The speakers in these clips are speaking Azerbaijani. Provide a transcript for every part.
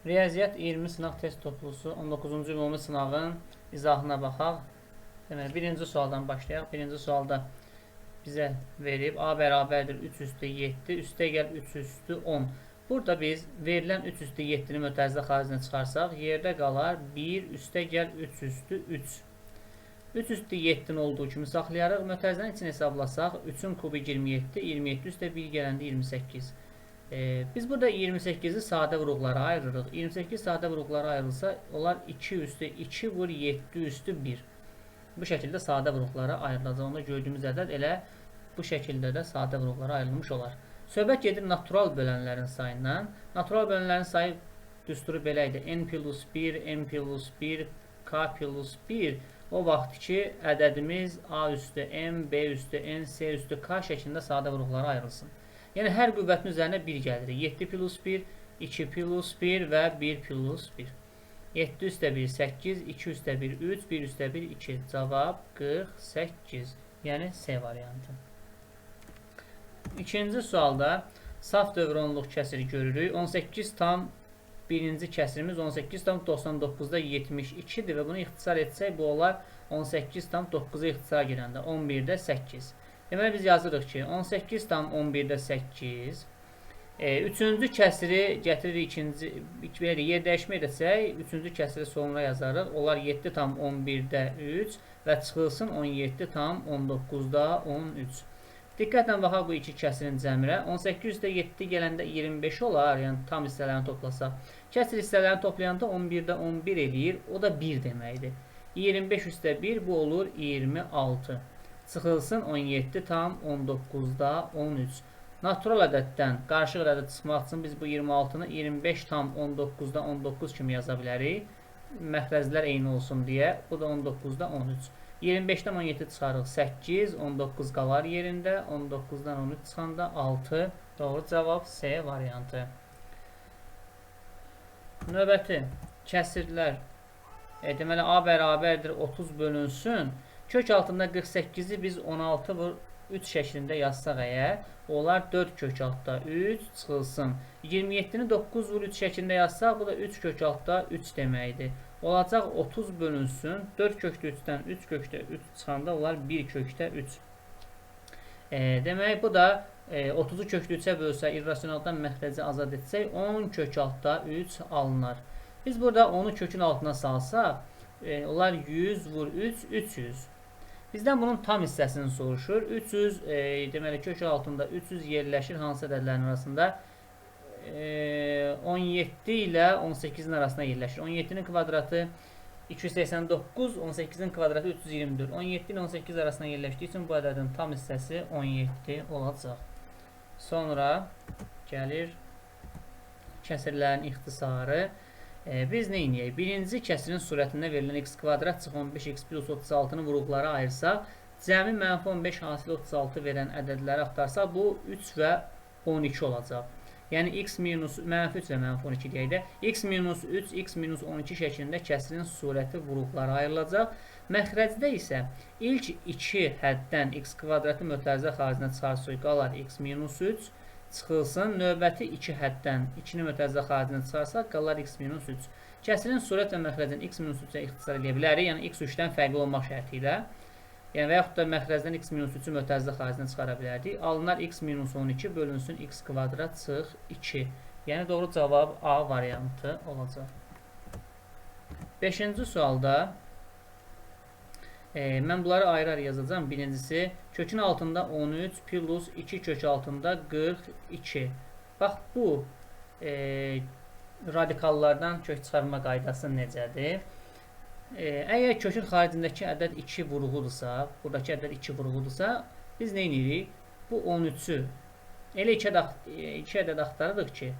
Riyaziyyat 20 sınaq test toplusu 19-cu ümumi sınavın izahına baxaq. Deməli, birinci sualdan başlayaq. Birinci sualda bizə verib A bərabərdir 3 üstü 7, üstə gəl 3 üstü 10. Burada biz verilən 3 üstü 7-ni mötərizə xaricinə çıxarsaq, yerdə qalar 1 üstə gəl 3 üstü 3. 3 üstü 7-nin olduğu kimi saxlayarıq. Mötərizənin içini hesablasaq, 3-ün kubu 27, 27 üstə 1 gələndə 28. Biz burada 28-i sadə vuruqlara ayırırıq. 28 sadə vuruqlara ayrılsa, onlar 2 üstü 2 vur 7 üstü 1. Bu şəkildə sadə vuruqlara ayrılacaq. Onda gördüyümüz ədəd elə bu şəkildə də sadə vuruqlara ayrılmış olar. Söhbət gedir natural bölənlərin sayından. Natural bölənlərin sayı düsturu belə idi. N plus 1, M plus 1, K plus 1. O vaxt ki, ədədimiz A üstü M, B üstü N, C üstü K şəklində sadə vuruqlara ayrılsın. Yəni, hər qüvvətin üzərinə 1 gəlir. 7 plus 1, 2 plus 1 və 1 plus 1. 7 üstə 1, 8, 2 üstə 1, 3, 1 üstə 1, 2. Cavab 48. Yəni, C variantı. İkinci sualda saf dövronluq kəsiri görürük. 18 tam birinci kəsirimiz 18 tam 99-da 72-dir və bunu ixtisar etsək, bu olar 18 tam 9-a ixtisar girəndə 11-də 8. Deməli, biz yazırıq ki, 18 tam 11-də 8. Üçüncü kəsiri gətiririk yer dəyişmə edəcək. Üçüncü kəsiri sonra yazarıq. Onlar 7 tam 11-də 3 və çıxılsın 17 tam 19-da 13. Diqqətlə baxaq bu iki kəsirin cəmirə. 18 üstə 7 gələndə 25 olar, yəni tam hissələrini toplasaq. Kəsir hissələrini toplayanda 11-də 11 eləyir, o da 1 deməkdir. 25 üstə 1 bu olur 26. Çıxılsın 17 tam 19-da 13. Natural ədəddən qarşıq ədəd çıxmaq üçün biz bu 26-nı 25 tam 19-da 19 kimi yaza bilərik. Məxrəzlər eyni olsun deyə. Bu da 19-da 13. 25-dən 17 çıxarıq 8, 19 qalar yerində. 19-dan 13 çıxanda 6. Doğru cavab C variantı. Növbəti kəsirlər. Deməli, A bərabərdir 30 bölünsün. Kök altında 48-i biz 16 vur 3 şəklində yazsaq əgər, onlar 4 kök altda 3 çıxılsın. 27-ni 9 vur 3 şəklində yazsaq, bu da 3 kök altda 3 deməkdir. Olacaq 30 bölünsün. 4 kökdə 3-dən 3 kökdə 3 çıxanda onlar 1 kökdə 3. Demək, bu da 30-u kökdə 3-ə bölsə, irrasionaldan məxrəci azad etsək, 10 kök altda 3 alınır. Biz burada 10-u kökün altına salsaq, onlar 100 vur 3, 300. Bizdən bunun tam hissəsini soruşur. 300, deməli, kök altında 300 yerləşir hansı ədədlərin arasında? 17 ilə 18-in arasında yerləşir. 17-nin kvadratı 289, 18-in kvadratı 324. 17 ilə 18 arasında yerləşdiyi üçün bu ədədin tam hissəsi 17 olacaq. Sonra gəlir kəsirlərin ixtisarı. Biz nə edəyək? Birinci kəsirin surətində verilən x kvadrat çıx 15x plus 36-nı vuruqlara ayırsaq, cəmi mənfi 15 hasil 36 verən ədədləri axtarsaq, bu 3 və 12 olacaq. Yəni, x minus mənfi 3 və mənfi 12 deyək də, x minus 3, x minus 12 şəklində kəsirin surəti vuruqlara ayrılacaq. Məxrəcdə isə ilk 2 həddən x kvadratı mötərizə xaricinə çıxarsaq, qalar x minus 3, çıxılsın, növbəti 2 həddən 2-ni mötərizə xaricinə çıxarsaq, qalar x minus 3. Kəsirin surət və məxrəcdən x minus 3-ə ixtisar edə bilərik, yəni x 3-dən fərqli olmaq şərti ilə. Yəni, və yaxud da məxrəcdən x minus 3-ü mötərizə xaricinə çıxara bilərdik. Alınar x minus 12 bölünsün x kvadrat çıx 2. Yəni, doğru cavab A variantı olacaq. 5-ci sualda mən bunları ayrı-ayrı yazacağım. Birincisi, kökün altında 13 plus 2 kök altında 42. Bax, bu radikallardan kök çıxarma qaydası necədir? Əgər kökün xaricindəki ədəd 2 vuruğudursa, buradakı ədəd 2 vuruğudursa, biz nə edirik? Bu 13-ü elə 2 ədəd axtarırıq ki,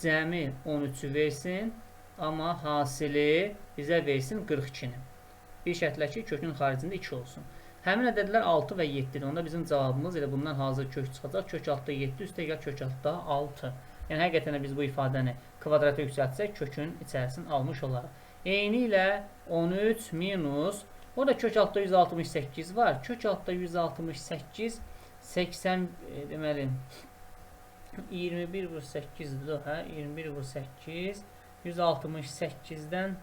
cəmi 13-ü versin, amma hasili bizə versin 42-ni. Bir şərtlə ki, kökün xaricində 2 olsun. Həmin ədədlər 6 və 7-dir. Onda bizim cavabımız elə bundan hazır kök çıxacaq. Kök altda 7 üstə gəl kök altda 6. Yəni, həqiqətən biz bu ifadəni kvadrata yüksəltsək, kökün içərisini almış olaraq. Eyni ilə 13 minus, orada kök altda 168 var. Kök altda 168, 80, deməli, 21 vur 8-dir, hə? 21 vur 8, 168'dən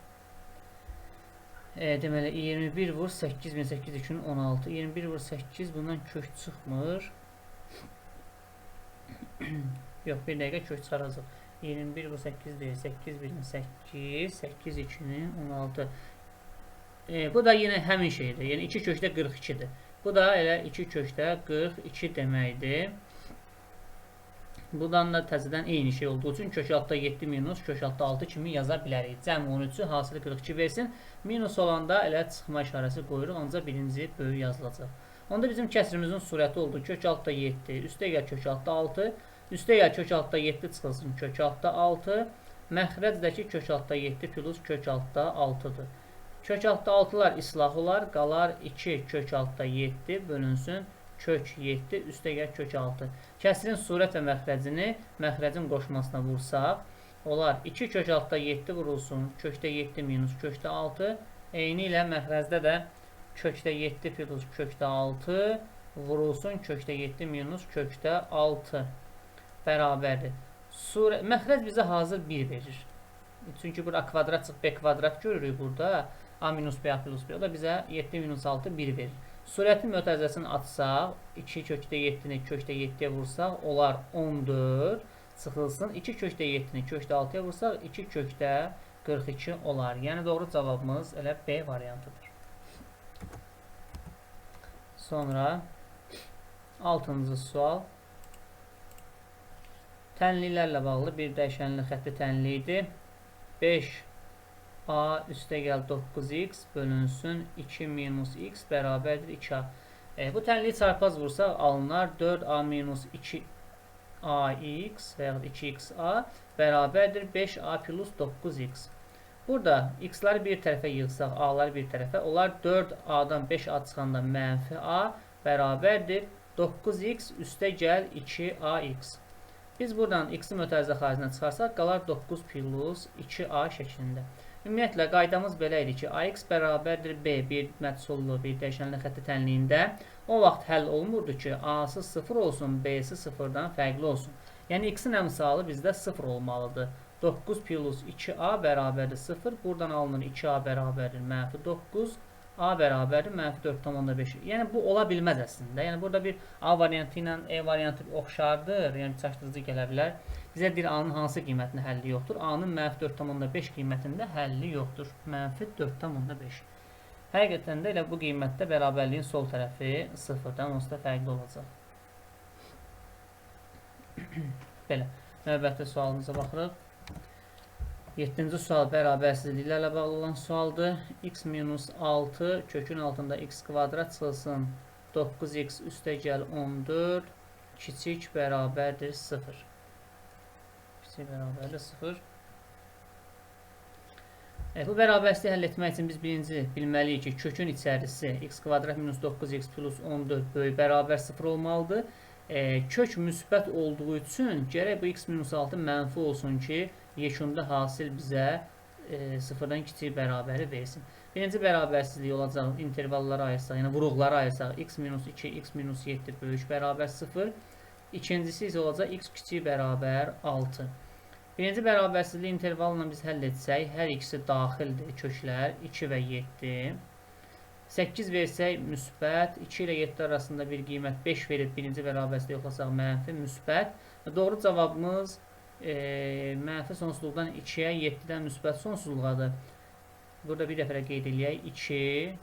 deməli 21 vur 8 1800 üçün 16. 21 vur 8 bundan kök çıxmır. Yox, bir dəqiqə kök çıxaracaq. 21 vur 8 deyil. 8 1-in 8, 8 2-nin 16. Bu da yenə həmin şeydir. Yəni 2 kökdə 42-dir. Bu da elə 2 kökdə 42 deməkdir. Buradan da təzədən eyni şey olduğu üçün kök altda 7 minus kök altda 6 kimi yaza bilərik. Cəm 13-ü hasılı 42 versin. Minus olanda elə çıxma işarəsi qoyuruq. Ancaq birinci böyük yazılacaq. Onda bizim kəsrimizin surəti oldu. Kök altda 7, üstə gəl kök altda 6. Üstə gəl kök altda 7 çıxılsın kök altda 6. Məxrəcdəki kök altda 7 plus kök altda 6-dır. Kök altda 6'lar islah olar. Qalar 2 kök altda 7 bölünsün. Kök 7 üstə gəl kök 6. Kəsrin surət və məxrəcini məxrəcin qoşmasına vursaq, olar 2 kök altda 7 vurulsun, kökdə 7 minus kökdə 6. Eyni ilə məxrəcdə də kökdə 7 plus kökdə 6 vurulsun, kökdə 7 minus kökdə 6 bərabərdir. Məxrəc bizə hazır 1 verir. Çünki burada a kvadrat çıx b kvadrat görürük burada. A minus b, a plus b. O da bizə 7 minus 6 1 verir. Surətin mötərizəsini açsaq, 2 kökdə 7-ni kökdə 7-yə vursaq, olar 14 çıxılsın. 2 kökdə 7-ni kökdə 6-ya vursaq, 2 kökdə 42 olar. Yəni doğru cavabımız elə B variantıdır. Sonra 6-cı sual. Tənliklərlə bağlı bir dəyişənli xətti tənliyidir. 5a üstə gəl 9x bölünsün 2 minus x bərabərdir 2a. Bu tənliyi çarpaz vursaq alınar 4a minus 2ax və ya 2xa bərabərdir 5a plus 9x. Burada x-ları bir tərəfə yığsaq, a-ları bir tərəfə, onlar 4a-dan 5a çıxanda mənfi a bərabərdir 9x üstə gəl 2ax. Biz buradan x-i mötərizə xaricinə çıxarsaq, qalar 9 plus 2a şəklində. Ümumiyyətlə, qaydamız belə idi ki, ax bərabərdir b, bir məhsullu, bir dəyişənli xətti tənliyində o vaxt həll olmurdu ki, a-sı 0 olsun, b-si 0-dan fərqli olsun. Yəni, x-in əmsalı bizdə 0 olmalıdır. 9 plus 2a bərabərdir 0, buradan alınır 2a bərabərdir mənfi 9, a bərabərdir mənfi 4,5. Yəni, bu ola bilməz əslində. Yəni, burada bir a variantı ilə e variantı oxşardır, yəni çaşdırıcı gələ bilər. Bizə deyir, a-nın hansı qiymətində həlli yoxdur? A-nın mənfi 4,5 qiymətində həlli yoxdur. Mənfi 4,5. Həqiqətən də elə bu qiymətdə bərabərliyin sol tərəfi 0-dan onsuz da fərqli olacaq. Belə, növbəti sualımıza baxırıq. 7-ci sual bərabərsizliklərlə bağlı olan sualdır. X minus 6 kökün altında x kvadrat çıxılsın 9x üstə gəl 14 kiçik bərabərdir 0. Kiçik bərabərdir 0. Bu bərabərsizliyi həll etmək üçün biz birinci bilməliyik ki, kökün içərisi x kvadrat minus 9x plus 14 böyük bərabər 0 olmalıdır. Kök müsbət olduğu üçün gərək bu x minus 6 mənfi olsun ki, yekunda hasil bizə 0-dan kiçik bərabəri versin. Birinci bərabərsizlik olacaq intervallara ayırsaq, yəni vuruqlara ayırsaq x minus 2, x minus 7 böyük bərabər 0. İkincisi isə olacaq x kiçik bərabər 6. Birinci bərabərsizlik intervalla biz həll etsək, hər ikisi daxildir köklər 2 və 7. 8 versək müsbət, 2 ilə 7 arasında bir qiymət 5 verib birinci bərabərsizliyi yoxlasaq mənfi müsbət. Doğru cavabımız mənfi sonsuzluqdan 2-yə 7-dən müsbət sonsuzluğadır. Burada bir dəfə qeyd eləyək. 2,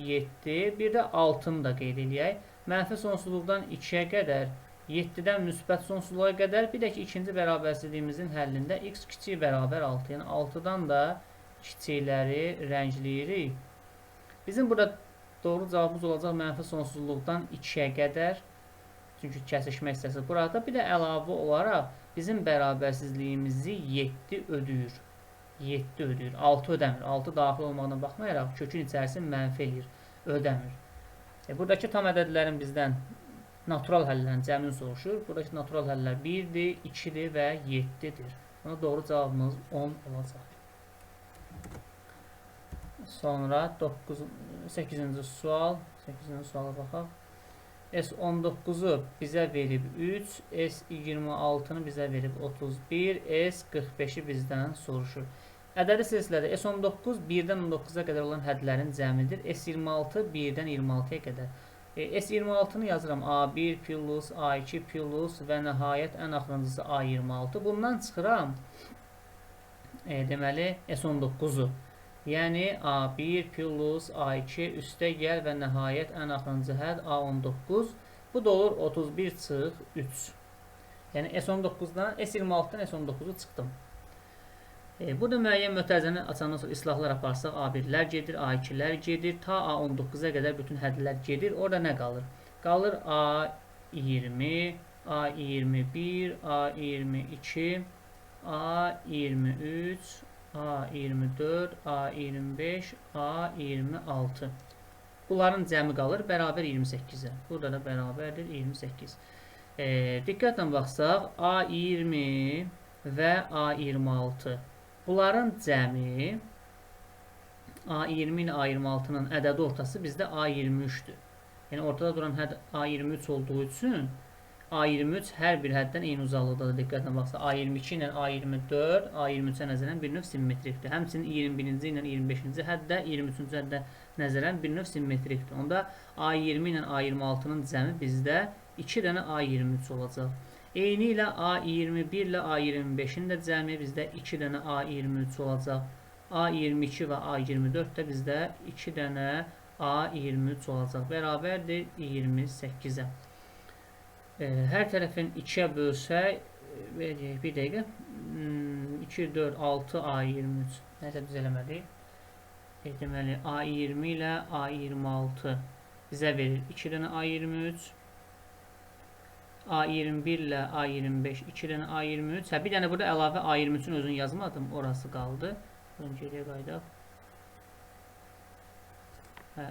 7, bir də 6-nı da qeyd eləyək. Mənfi sonsuzluqdan 2-yə qədər, 7-dən müsbət sonsuzluğa qədər, bir də ki, ikinci bərabərsizliyimizin həllində x kiçik bərabər 6, yəni 6-dan da kiçikləri rəngləyirik. Bizim burada doğru cavabımız olacaq mənfi sonsuzluqdan 2-yə qədər. Çünki kəsişmə hissəsi burada. Bir də əlavə olaraq bizim bərabərsizliyimizi 7 ödəyir. 7 ödəyir. 6 ödəmir. 6 daxil olmağına baxmayaraq kökün içərisini mənfi eləyir. Ödəmir. Buradakı tam ədədlərin bizdən natural həllərin cəmini soruşur. Buradakı natural həllər 1-dir, 2-dir və 7-dir. Ona doğru cavabımız 10 olacaq. Sonra 8-ci sual. 8-ci suala baxaq. S19'u bizə verib 3, S26-nı bizə verib 31, S45-i bizdən soruşur. Ədədi silsilədə S19 1-dən 19-a qədər olan hədlərin cəmidir. S26 1-dən 26-ya qədər. S26-nı yazıram A1 plus, A2 plus və nəhayət ən axırıncısı A26. Bundan çıxıram deməli S19-u. Yəni A1 plus A2 üstə gəl və nəhayət ən axırıncı hədd A19. Bu da olur 31 çıx 3. Yəni S19-dan S26-dan S19-u çıxdım. Burada müəyyən mötərizəni açandan sonra islahlar aparsaq A1-lər gedir, A2-lər gedir, ta A19-a qədər bütün hədlər gedir. Orada nə qalır? Qalır A20, A21, A22, A23, A24, A25, A26. Bunların cəmi qalır bərabər 28-ə. Burada da bərabərdir 28. Diqqətlə baxsaq A20 və A26. Bunların cəmi A20 ilə A26-nın ədədi ortası bizdə A23-dür. Yəni ortada duran hədd A23 olduğu üçün A23 hər bir həddən eyni uzaqlıqdadır. Diqqətlə baxsa A22 ilə A24 A23-ə nəzərən bir növ simmetrikdir. Həmçinin 21-ci ilə 25-ci həddə 23-cü həddə nəzərən bir növ simmetrikdir. Onda A20 ilə A26-nın cəmi bizdə 2 dənə A23 olacaq. Eyni ilə A21 ilə A25-in də cəmi bizdə 2 dənə A23 olacaq. A22 və A24 də bizdə 2 dənə A23 olacaq. Bərabərdir 28-ə. Hər tərəfin 2-yə bölsək, bir dəqiqə, 2, 4, 6 A23. Nəsə düz eləmədik. Deməli, A20 ilə A26 bizə verir 2 dənə A23. A21 ilə A25 2 dənə A23. Bir dənə burada əlavə A23-ün özünü yazmadım. Orası qaldı. Geriyə qaydaq.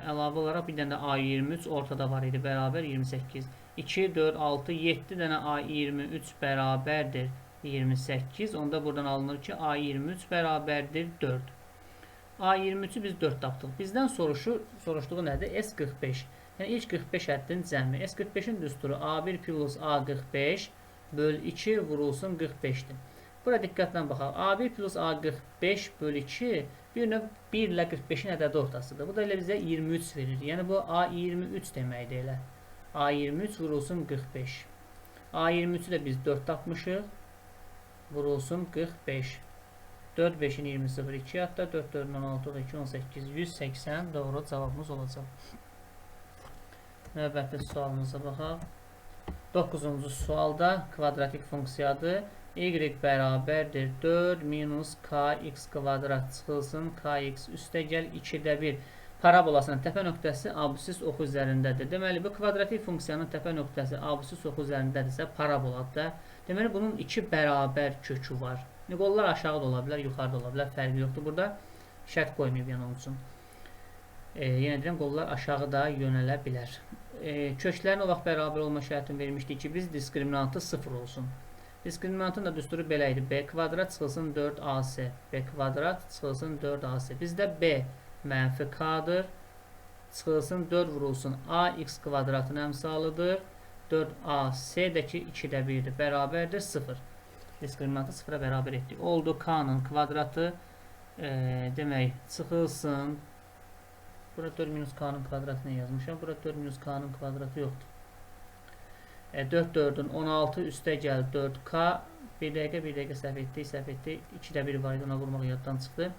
Əlavə olaraq bir dənə A23 ortada var idi. Bərabər 28. 2, 4, 6, 7 dənə A23 bərabərdir 28. Onda buradan alınır ki A23 bərabərdir 4. A23-ü biz 4 tapdıq. Bizdən soruşduğu nədir? S45. Yəni ilk 45 həddin cəmi. S45-in düsturu A1 plus A45 böl 2 vurulsun 45-dir. Burada diqqətlə baxaq. A1 plus A45 böl 2 bir növ 1 ilə 45-in ədədi ortasıdır. Bu da elə bizə 23 verir. Yəni bu A23 deməkdir elə. A23 vurulsun 45. A23-ü də biz 4 tapmışıq. Vurulsun 45. 4, 5-in 20, 0, 2 hatta 4, 4, 16, 2, 18, 180 doğru cavabımız olacaq. Növbəti sualımıza baxaq. 9-cu sualda kvadratik funksiyadır. Y bərabərdir 4 minus kx kvadrat çıxılsın kx üstə gəl 2-də 1 parabolasının təpə nöqtəsi absis oxu üzərindədir. Deməli, bu kvadratik funksiyanın təpə nöqtəsi absis oxu üzərindədirsə paraboladır. Deməli, bunun 2 bərabər kökü var. Qollar aşağı da ola bilər, yuxarıda ola bilər, fərqi yoxdur. Burada şərt qoymayıb yəni onun üçün. Yenə deyirəm, qollar aşağı da yönələ bilər. Köklərin o vaxt bərabər olma şərtini vermişdik ki, biz diskriminantı 0 olsun. Diskriminantın da düsturu belə idi. B kvadrat çıxılsın 4AC. B kvadrat çıxılsın 4AC. Bizdə B mənfi K'dır. Çıxılsın 4 vurulsun AX kvadratın əmsalıdır. 4AC-dəki 2-də 1-dir. Bərabərdir 0. Diskriminantı 0-a bərabər etdik. Oldu K'nın kvadratı. Demək, çıxılsın. Burada 4 minus K'nın kvadratını yazmışam. Burada 4 minus K'nın kvadratı yoxdur. 4 4-ün 16 üstə gəl 4K. Bir dəqiqə səhv etdik. 2-də 1 var idi, ona vurmaq yaddan çıxdı.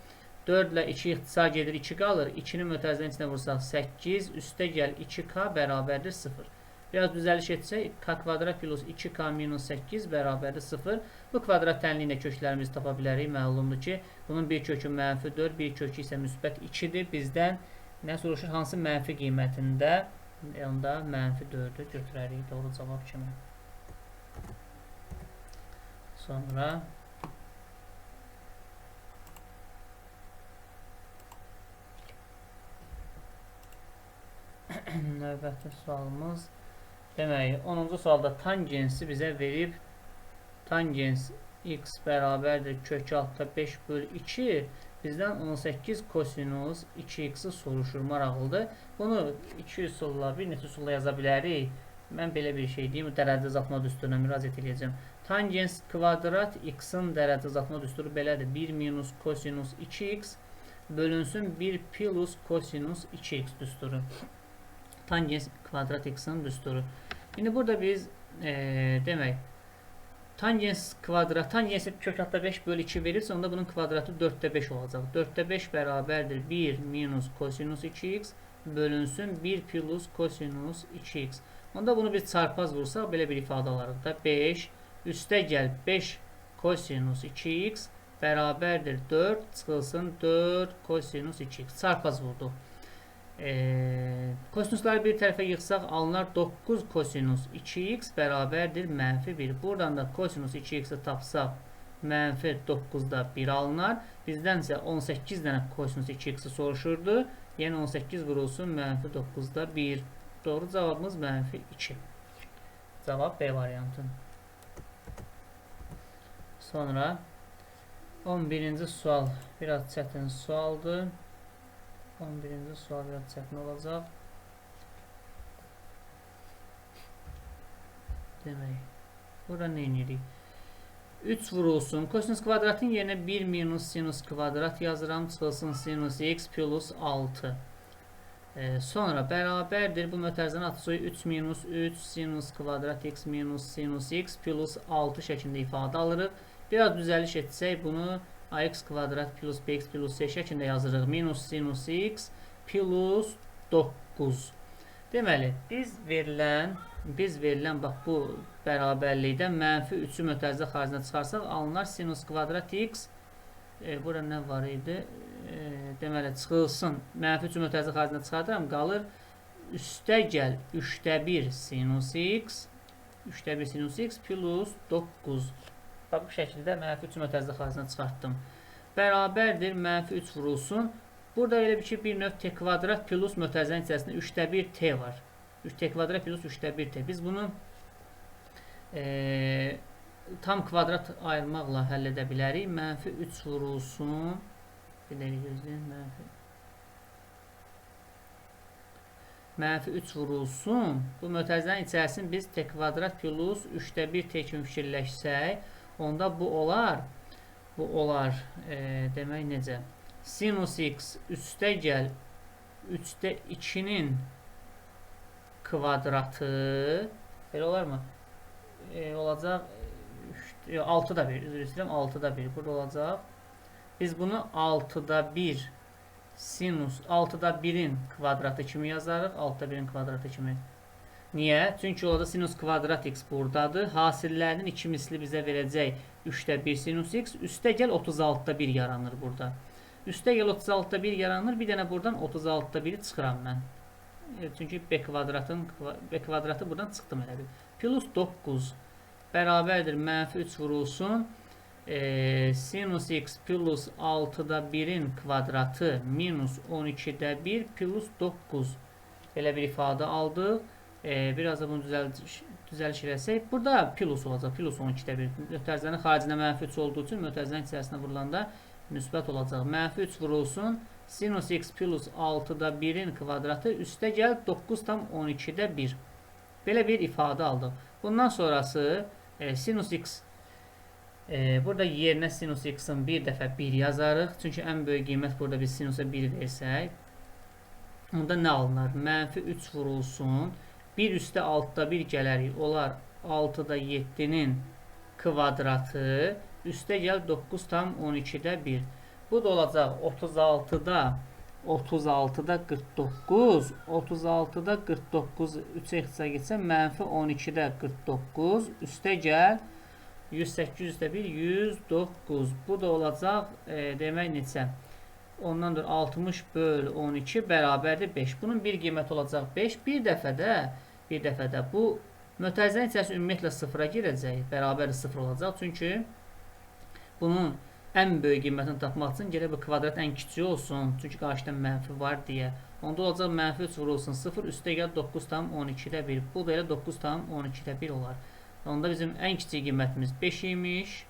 4 ilə 2 ixtisar gedir, 2 qalır. 2-ni mötərizənin içinə vursaq 8, üstə gəl 2K bərabərdir 0. Biraz düzəliş etsək, K kvadrat plus 2K minus 8 bərabərdir 0. Bu kvadrat tənliyində köklərimizi tapa bilərik. Məlumdur ki, bunun bir kökü mənfi 4, bir kökü isə müsbət 2-dir. Bizdən nə soruşur? Hansı mənfi qiymətində? Onda mənfi 4-ü götürərik doğru cavab kimi. Sonra növbəti sualımız demək, 10-cu sualda tangensi bizə verib. Tangens x bərabərdir kök altda 5 böl 2. Bizdən 18 kosinus 2x'i soruşur, maraqlıdır. Bunu 2 üsulla, bir neçə üsulla yaza bilərik. mən belə bir şey deyim, dərəcə azaltma düsturuna müraciət edəcəm. Tangens kvadrat x-in dərəcə azaltma düsturu belədir. 1 minus kosinus 2x bölünsün 1 plus kosinus 2x düsturu. Tangens kvadrat x-in düsturu. İndi burada biz demək, tangens kvadrat, tangensi kök altda 5 bölü 2 verirsə, onda bunun kvadratı 4'də 5 olacaq. 4'də 5 bərabərdir 1 minus kosinus 2x bölünsün 1 plus kosinus 2x. Onda bunu biz çarpaz vursaq, belə bir ifadə alarıq da 5 üstə gəl 5 kosinus 2x bərabərdir 4 çıxılsın 4 kosinus 2x. Çarpaz vurduq. Kosinusları bir tərəfə yıxsaq alınar 9 kosinus 2x bərabərdir mənfi 1. Buradan da kosinus 2x'i tapsaq mənfi 9'da 1 alınar. Bizdən isə 18 dənə kosinus 2x'i soruşurdu. Yəni 18 vurulsun mənfi 9'da 1. Doğru cavabımız mənfi 2. Cavab B variantı. Sonra 11-ci sual biraz çətin sualdır. 11-ci sual biraz çətin olacaq. Demək, burada nə edirik? 3 vurulsun. Kosinus kvadratın yerinə 1 minus sinus kvadrat yazıram. Çıxılsın sinus x plus 6. Sonra bərabərdir. Bu mötərizənin atısoyu 3 minus 3 sinus kvadrat x minus sinus x plus 6 şəklində ifadə alırıq. Biraz düzəliş etsək bunu ax kvadrat plus bx plus c şəklində yazırıq. Minus sinus x plus 9. Deməli, biz verilən bax bu bərabərlikdən mənfi 3'ü mötərizə xaricinə çıxarsaq alınar sinus kvadrat x. Burada nə var idi? Deməli, çıxılsın. Mənfi 3'ü mötərizə xaricinə çıxardıram. Qalır üstə gəl 3'də 1 sinus x 3'də 1 sinus x plus 9. Bax, bu şəkildə mənfi 3'ü mötərizə xaricinə çıxartdım. Bərabərdir, mənfi 3 vurulsun. Burada elə bir ki, bir növ t kvadrat plus mötərizənin içərisində 3'də 1 t var. 3t kvadrat plus 3'də 1 t. Biz bunu tam kvadrat ayırmaqla həll edə bilərik. Mənfi 3 vurulsun. Bir də gözləyin, mənfi 3 vurulsun. Bu mötərizənin içərisində biz t kvadrat plus 3'də 1 t kimi fikirləşsək, onda bu olar demək necə? Sinus x üstə gəl 3'də 2'nin kvadratı belə olarmı? Olacaq 6'da 1, üzr istəyirəm, 6'da 1 burada olacaq. Biz bunu 6'da 1 sinus 6'da 1'in kvadratı kimi yazarıq. 6'da 1'in kvadratı kimi. Niyə? Çünki orada sinus kvadrat x buradadır. Hasillərinin 2 misli bizə verəcək 3'də 1 sinus x. Üstə gəl 36'da 1 yaranır burada. Üstə gəl 36'da 1 yaranır. Bir dənə buradan 36'da 1'i çıxıram mən. Çünki b kvadratı buradan çıxdım elə bir. Plus 9 bərabərdir mənfi 3 vurulsun. Sinus x plus 6'da 1'in kvadratı minus 12'də 1 plus 9. Belə bir ifadə aldıq. Biraz da bunu düzəliş eləsək, burada plus olacaq. Plus 12'də 1. Mötərizənin xaricində mənfi 3 olduğu üçün mötərizənin içərisində vurulanda müsbət olacaq. Mənfi 3 vurulsun. Sinus x plus 6'da 1'in kvadratı üstə gəl 9 tam 12'də 1. Belə bir ifadə aldıq. Bundan sonrası sinus x burada yerinə sinus x'in bir dəfə 1 yazarıq. Çünki ən böyük qiymət burada biz sinusa 1 versək. Onda nə alınır? Mənfi 3 vurulsun. 1 üstə 6'da 1 gələrik. Olar 6'da 7'nin kvadratı. Üstə gəl 9 tam 12'də 1. Bu da olacaq 36'da 49. 36'da 49 3'ə ixtisar getsə mənfi 12'də 49. Üstə gəl 108 üstə 1 109. Bu da olacaq demək neçə? Ondan da 60 bölü 12 bərabərdir 5. Bunun bir qiyməti olacaq 5. Bir dəfədə bu mötərizənin içərisində ümumiyyətlə 0'a girəcək. Bərabər 0 olacaq. Çünki bunun ən böyük qiymətini tapmaq üçün gərək bu kvadrat ən kiçik olsun. Çünki qarşıda mənfi var deyə. Onda olacaq mənfi 3 vurulsun 0. Üstə gəl 9 tam 12'də 1. Bu da elə 9 tam 12'də 1 olar. Onda bizim ən kiçik qiymətimiz 5 imiş.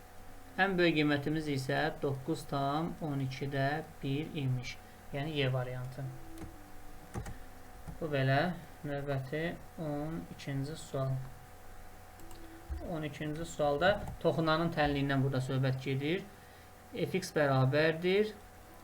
Ən böyük qiymətimiz isə 9 tam 12'də 1 imiş. Yəni Y variantı. Bu belə Növbəti 12-ci sual. 12-ci sualda toxunanın tənliyindən burada söhbət gedir. Fx bərabərdir.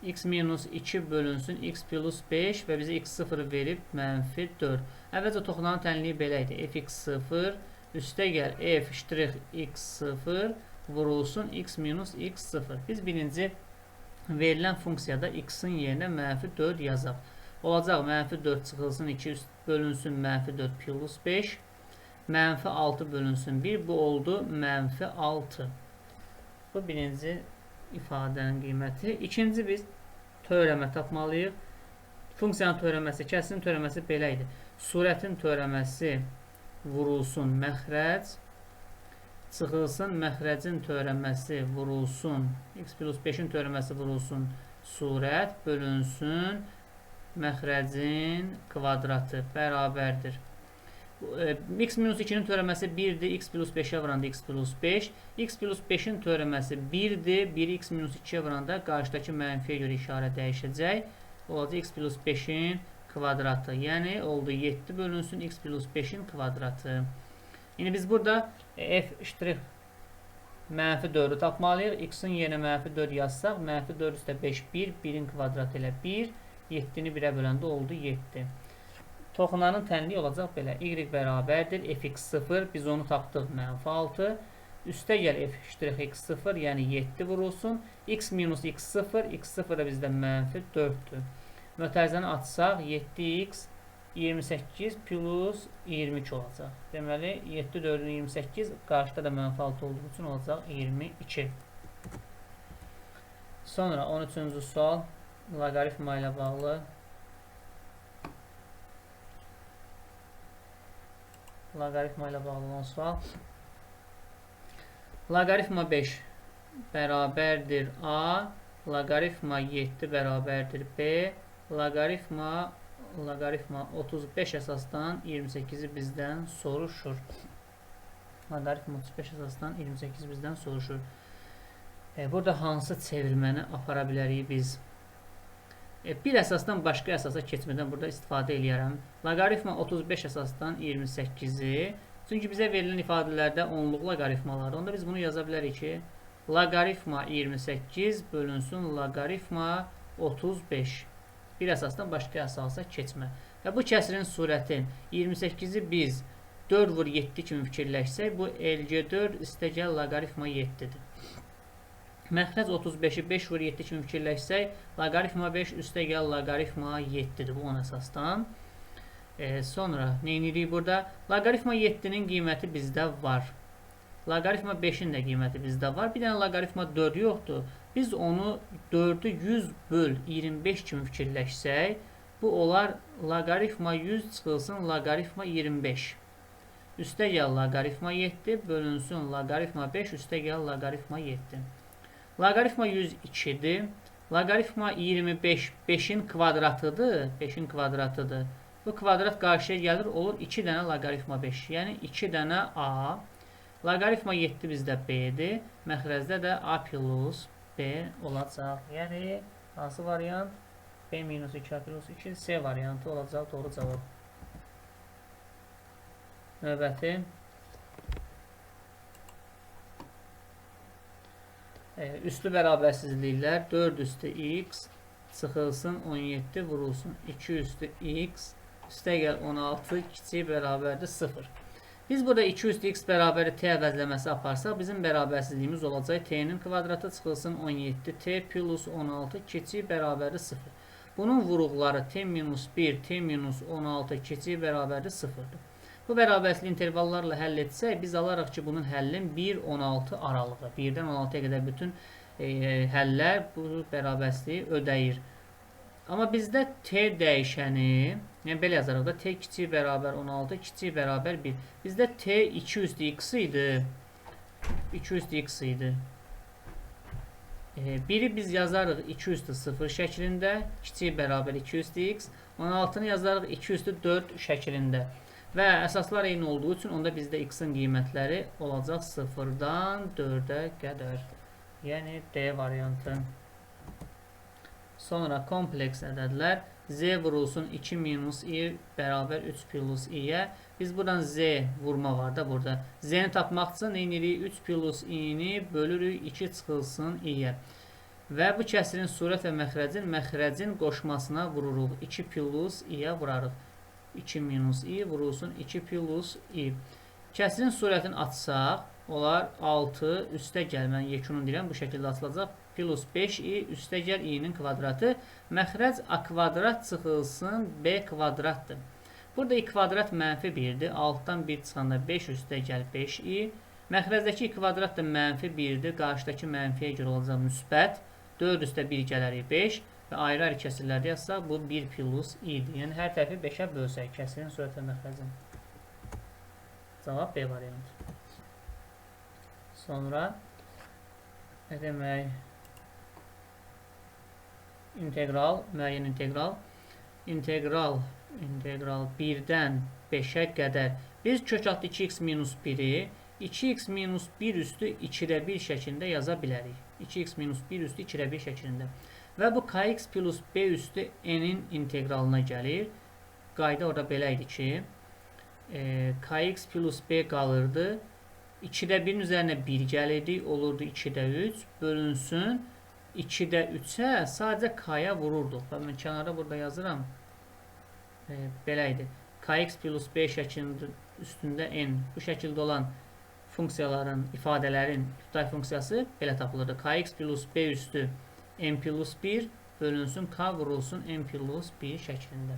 X minus 2 bölünsün x plus 5 və bizə x0 verib mənfi 4. Əvvəlcə toxunanın tənliyi belə idi. Fx0 üstə gəl f ştrix x0 vurulsun x minus x0. Biz birinci verilən funksiyada x-in yerinə mənfi 4 yazaq. Olacaq mənfi 4 çıxılsın 2 bölünsün mənfi 4 plus 5. Mənfi 6 bölünsün 1. Bu oldu mənfi 6. Bu birinci ifadənin qiyməti. İkinci biz törəmə tapmalıyıq. Funksiyanın törəməsi, kəsirin törəməsi belə idi. Surətin törəməsi vurulsun məxrəc, çıxılsın məxrəcin törəməsi vurulsun, x plus 5-in törəməsi vurulsun surət, bölünsün məxrəcin kvadratı bərabərdir. X minus 2-nin törəməsi 1-dir, x plus 5-ə vuranda x plus 5. X plus 5-in törəməsi 1-dir, 1-i x minus 2-yə vuranda qarşıdakı mənfiyə görə işarə dəyişəcək. Olacaq x plus 5-in kvadratı. Yəni, oldu 7 bölünsün x plus 5-in kvadratı. Yəni, biz burada f ştrix mənfi 4-ü tapmalıyıq. X-in yerinə mənfi 4 yazsaq, mənfi 4 üstə 5, 1, 1-in kvadratı ilə 1, 7-ni 1-ə böləndə oldu 7. Toxunanın tənliyi olacaq belə. Y bərabərdir. Fx0. Biz onu tapdıq. Mənfi 6. Üstə gəl f ştrix x0. Yəni 7 vurulsun. X minus x0. X0 da bizdə mənfi 4'dür. Mötərizəni açsaq 7x 28 plus 22 olacaq. Deməli 7 4'ün 28. Qarşıda da mənfi 6 olduğu üçün olacaq 22. Sonra 13-cü sual. Loqaritma ilə bağlı. Loqaritma ilə bağlı olan sual. Loqaritma 5 bərabərdir A, loqaritma 7 bərabərdir B, loqaritma 35 əsasdan 28-i bizdən soruşur. Loqaritma 35 əsasdan 28 bizdən soruşur. Burada hansı çevirməni apara bilərik biz? Bir əsasdan başqa əsasa keçmədən burada istifadə eləyərəm. Loqaritma 35 əsasdan 28-i, çünki bizə verilən ifadələrdə onluq loqaritmalar, onda biz bunu yaza bilərik ki, loqaritma 28 bölünsün loqaritma 35. Bir əsasdan başqa əsasa keçmə. Və bu kəsirin surəti 28-i biz 4 vur 7 kimi fikirləşsək, bu LC4 istəgəl loqaritma 7-dir. Məxrəc 35-i 5 vur 7 kimi fikirləşsək, loqaritma 5 üstə gəl loqaritma 7-dir bu 10 əsasdan. Sonra nə edirik burada? Loqaritma 7-nin qiyməti bizdə var. Loqaritma 5-in də qiyməti bizdə var. Bir dənə loqaritma 4 yoxdur. Biz onu 4'ü 100 böl 25 kimi fikirləşsək, bu olar loqaritma 100 çıxılsın loqaritma 25. Üstə gəl loqaritma 7 bölünsün loqaritma 5 üstə gəl loqaritma 7. Loqaritma 102'dir. Loqaritma 25 5'in kvadratıdır. 5'in kvadratıdır. Bu kvadrat qarşıya gəlir, olur 2 dənə loqaritma 5. Yəni 2 dənə A. Loqaritma 7 bizdə B'dir. Məxrəcdə də A plus B olacaq. Yəni hansı variant? B minus 2 A plus 2 C variantı olacaq doğru cavab. Növbəti. Üstü bərabərsizliklər 4 üstü x çıxılsın 17 vurulsun 2 üstü x üstə gəl 16 kiçik bərabərdir 0. Biz burada 2 üstü x bərabəri t əvəzləməsi aparsaq bizim bərabərsizliyimiz olacaq t'nin kvadratı çıxılsın 17 t plus 16 kiçik bərabərdir 0. Bunun vuruqları t minus 1 t minus 16 kiçik bərabərdir 0'dır. Bu bərabərsizlik intervallarla həll etsək, biz alaraq ki, bunun həllin 1-16 aralığı. 1-dən 16'ya qədər bütün həllər bu bərabərsizliyi ödəyir. Amma bizdə t dəyişəni, yəni belə yazaraq da t kiçik bərabər 16, kiçik bərabər 1. Bizdə t 2 üstü x idi. 2 üstü x idi. Biri biz yazarıq 2 üstü 0 şəklində, kiçik bərabər 2 üstü x. 16'nı yazarıq 2 üstü 4 şəklində. Və əsaslar eyni olduğu üçün onda bizdə x-in qiymətləri olacaq 0-dan 4'ə qədər. Yəni D variantı. Sonra kompleks ədədlər. Z vurulsun 2 minus i bərabər 3 plus i-yə. Biz buradan z vurma var da burada. Z-ni tapmaq üçün eynilik 3 plus i-ni bölürük 2 çıxılsın i-yə. Və bu kəsirin surət və məxrəcin qoşmasına vururuq. 2 plus i-yə vurarıq. 2 minus i vurulsun 2 plus i. Kəsirin surətini açsaq, olar 6 üstə gəl, mən yekunun deyirəm, bu şəkildə açılacaq. Plus 5i üstə gəl i-nin kvadratı. Məxrəc a kvadrat çıxılsın b kvadratdır. Burada i kvadrat mənfi 1-dir. 6-dan 1 çıxanda 5 üstə gəl 5i. Məxrəcdəki i kvadrat da mənfi 1-dir. Qarşıdakı mənfiyə görə olacaq müsbət. 4 üstə 1 gələri 5 və ayrı-ayrı kəsirlərdə yazsaq bu 1 plus i-dir. Yəni hər tərəfi 5-ə bölsək kəsirin surət və məxrəcin. Cavab B variantı. Sonra nə demək? İntegral, müəyyən integral. İntegral 1-dən 5-ə qədər. Biz kök altı 2x minus 1-i 2x minus 1 üstü 2-də 1 şəklində yaza bilərik. 2x minus 1 üstü 2-də 1 şəklində. Və bu kx plus b üstü n'in integralına gəlir. Qayda orada belə idi ki, kx plus b qalırdı. 2-də 1-in üzərinə 1 gəlirdi, olurdu 2-də 3. Bölünsün 2-də 3-ə sadəcə k-ya vururduq. Və mən kənara burada yazıram. Belə idi. Kx plus b şəklində üstündə n. Bu şəkildə olan funksiyaların, ifadələrin ibtidai funksiyası belə tapılırdı. Kx plus b üstü n plus 1 bölünsün k vurulsun n plus 1 şəklində.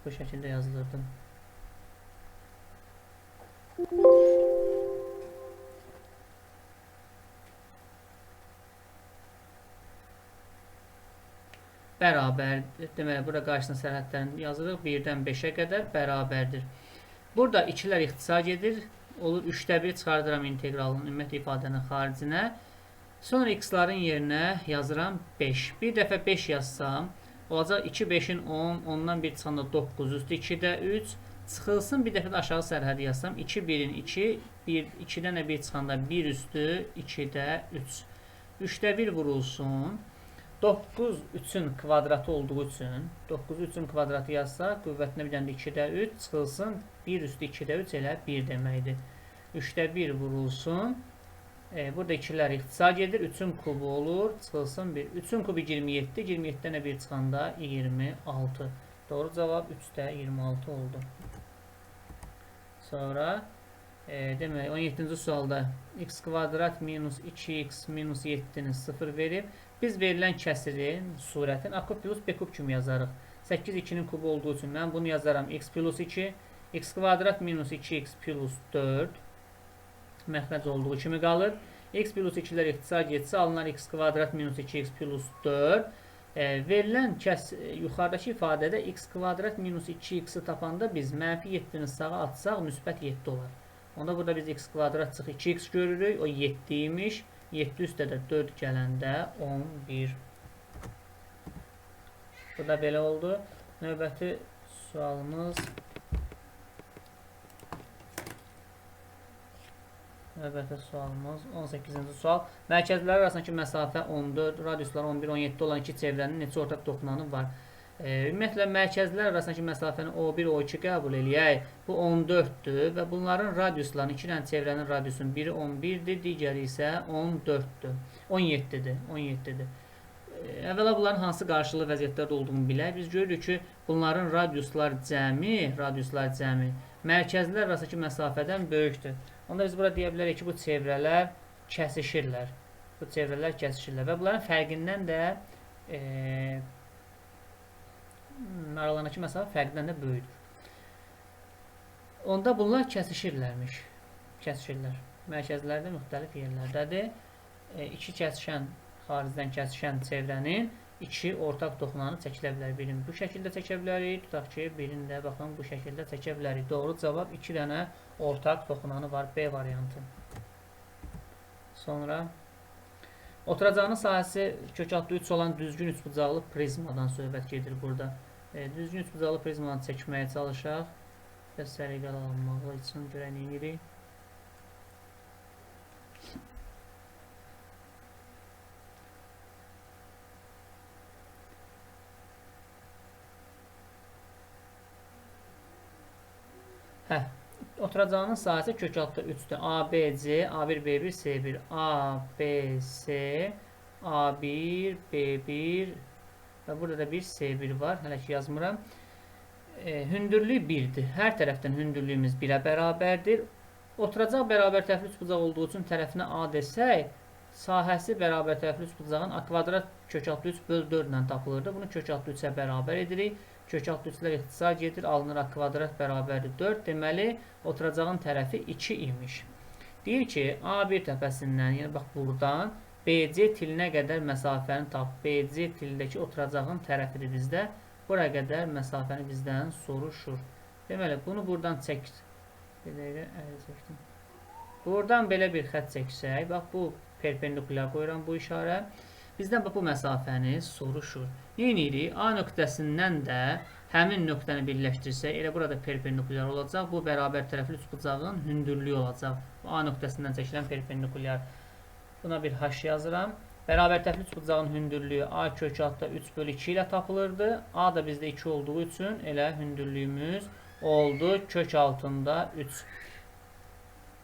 Bu şəkildə yazılırdı. Bərabər, deməli, burada qarşısına sərhədlərini yazırıq. 1-dən 5-ə qədər bərabərdir. Burada 2-lər ixtisar gedir. Olur 3-də 1 çıxardıram integralın ümumiyyətlə ifadənin xaricinə. Sonra x-ların yerinə yazıram 5. Bir dəfə 5 yazsam, olacaq 2, 5-in 10, 10-dan 1 çıxanda 9 üstü 2-də 3. Çıxılsın, bir dəfə də aşağı sərhədi yazsam, 2, 1-in 2, 2-dən 1 çıxanda 1 üstü 2-də 3. 3-də 1 vurulsun. 9 3-ün kvadratı olduğu üçün 9 3-ün kvadratı yazsaq, qüvvətinə bir dənə 2-də 3 çıxılsın, 1 üstü 2-də 3 elə 1 deməkdir. 3-də 1 vurulsun. Burada 2-lər ixtisar gedir. 3-ün kubu olur. Çıxılsın 1. 3-ün kubu 27. 27-dən 1 çıxanda 26. Doğru cavab 3-də 26 oldu. Sonra demək 17-ci sualda x kvadrat minus 2x minus 7-ni 0 verib. Biz verilən kəsirin surətin a kub plus b kub kimi yazarıq. 8 2-nin kubu olduğu üçün mən bunu yazaram x plus 2, x kvadrat minus 2x plus 4 məxrəc olduğu kimi qalır. X plus 2-lər ixtisar getsə alınar x kvadrat minus 2x plus 4. Verilən yuxarıdakı ifadədə x kvadrat minus 2x-i tapanda biz mənfi 7-ni sağa atsaq müsbət 7 olar. Onda burada biz x kvadrat çıx 2x görürük. O 7 imiş. 7 üstə də 4 gələndə 11. Bu da belə oldu. Növbəti sualımız Növbəti sualımız 18-ci sual. Mərkəzlər arasındakı məsafə 14, radiuslar 11, 17 olan iki çevrənin neçə ortaq toxunanı var? Ümumiyyətlə, mərkəzlər arasındakı məsafəni O1, O2 qəbul eləyək. Bu 14-dür və bunların radiuslarını, iki dənə çevrənin radiusunun biri 11-dir, digəri isə 14-dür. 17-dir. Əvvəla bunların hansı qarşılıqlı vəziyyətlərdə olduğunu bilək. Biz görürük ki, bunların radiuslar cəmi mərkəzlər arasındakı məsafədən böyükdür. Onda biz burada deyə bilərik ki, bu çevrələr kəsişirlər. Və bunların fərqindən də aralarındakı məsafə fərqindən də böyükdür. Onda bunlar kəsişirlərmiş. Mərkəzlərdə müxtəlif yerlərdədir. İki kəsişən, xaricdən kəsişən çevrənin iki ortaq toxunanı çəkilə bilər. Birini bu şəkildə çəkə bilərik. Tutaq ki, birini də baxın bu şəkildə çəkə bilərik. Doğru cavab 2 dənə ortaq toxunanı var. B variantı. Sonra oturacağının sahəsi kökaltı 3 olan düzgün üçbucaqlı prizmadan söhbət gedir burada. Düzgün üçbucaqlı prizmadan çəkməyə çalışaq. Biraz səliqəli alınmağı üçün görək nə edirik. Oturacağının sahəsi kök altda 3-dür. ABC, A1, B1, C1. A, B, C, A1, B1 və burada da bir C1 var. Hələ ki yazmıram. Hündürlüyü 1-dir. Hər tərəfdən hündürlüyümüz 1-ə bərabərdir. Oturacaq bərabər tərəfli üçbucaq olduğu üçün tərəfinə A desək, sahəsi bərabər tərəfli üçbucağın A kvadrat kök altda 3 böl 4 ilə tapılırdı. Bunu kök altda 3-ə bərabər edirik. Kök altda 3-lər ixtisar gedir. Alınır A kvadrat bərabərdir 4. Deməli, oturacağın tərəfi 2 imiş. Deyir ki, A1 təpəsindən, yəni bax buradan BC tilinə qədər məsafəni tap. BC tilindəki oturacağın tərəfidir bizdə. Bura qədər məsafəni bizdən soruşur. Deməli, bunu buradan çək. Buradan belə bir xət çəksək, bax bu perpendikulyar qoyuram bu işarə. Bizdən bu məsafəni soruşur. Neyinirik? A nöqtəsindən də həmin nöqtəni birləşdirsək, elə burada perpendikulyar olacaq. Bu bərabər tərəfli üçbucağın hündürlüyü olacaq. A nöqtəsindən çəkilən perpendikulyar. Buna bir H yazıram. Bərabər tərəfli üçbucağın hündürlüyü A kök altda 3 bölü 2 ilə tapılırdı. A da bizdə 2 olduğu üçün elə hündürlüyümüz oldu kök altında 3.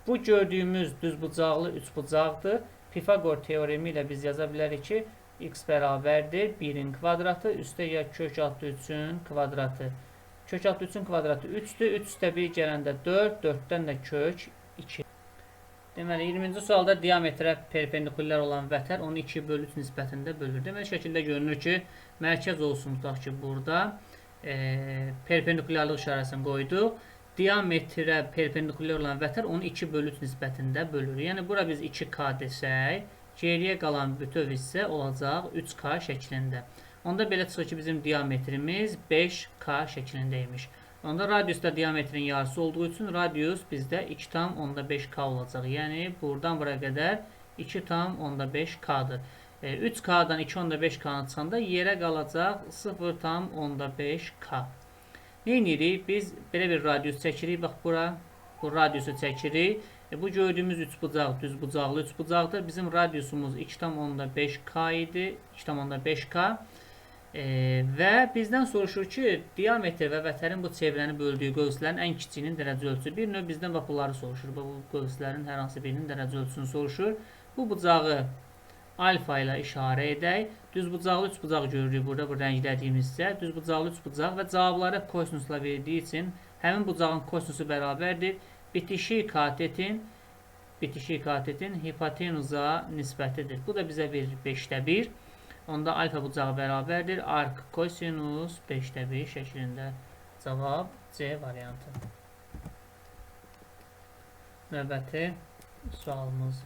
Bu gördüyümüz düzbucaqlı üçbucaqdır. Pifagor teoremi ilə biz yaza bilərik ki, x bərabərdir 1-in kvadratı üstə ya kök altda 3-ün kvadratı. Kök altda 3-ün kvadratı 3-dür. 3 üstə 1 gələndə 4, 4-dən də kök 2. Deməli, 20-ci sualda diametrə perpendikulyar olan vətər onu 2 bölü 3 nisbətində bölür. Deməli, şəkildə görünür ki, mərkəz olsun tutaq ki, burada perpendikulyarlıq işarəsini qoyduq. Diametrə perpendikulyar olan vətər onu 2 bölü 3 nisbətində bölür. Yəni, bura biz 2K desək, geriyə qalan bütöv hissə olacaq 3K şəklində. Onda belə çıxır ki, bizim diametrimiz 5K şəklindəymiş. Onda radiusda diametrin yarısı olduğu üçün radius bizdə 2,5K olacaq. Yəni, buradan bura qədər 2,5K-dır. 3K-dan 2,5K-nı çıxanda yerə qalacaq 0,5K. Neyinirik? Biz belə bir radius çəkirik. Bax, bura bu radiusu çəkirik. Bu gördüyümüz üçbucaq düzbucaqlı üçbucaqdır. Bizim radiusumuz 2,5K idi. 2,5K. Və bizdən soruşur ki, diametr və vətərin bu çevrəni böldüyü qövslərin ən kiçiyinin dərəcə ölçüsü. Bir növ bizdən bax, bunları soruşur. Bu qövslərin hər hansı birinin dərəcə ölçüsünü soruşur. Bu bucağı alfa ilə işarə edək. Düzbucaqlı üçbucaq görürük burada, bu rənglədiyimiz hissə. Düzbucaqlı üçbucaq və cavabları kosinusla verdiyi üçün həmin bucağın kosinusu bərabərdir. Bitişik katetin hipotenuza nisbətidir. Bu da bizə verir 5-də 1. Onda alfa bucağı bərabərdir. Arc kosinus 5-də 1 şəklində. Cavab C variantı. Növbəti sualımız.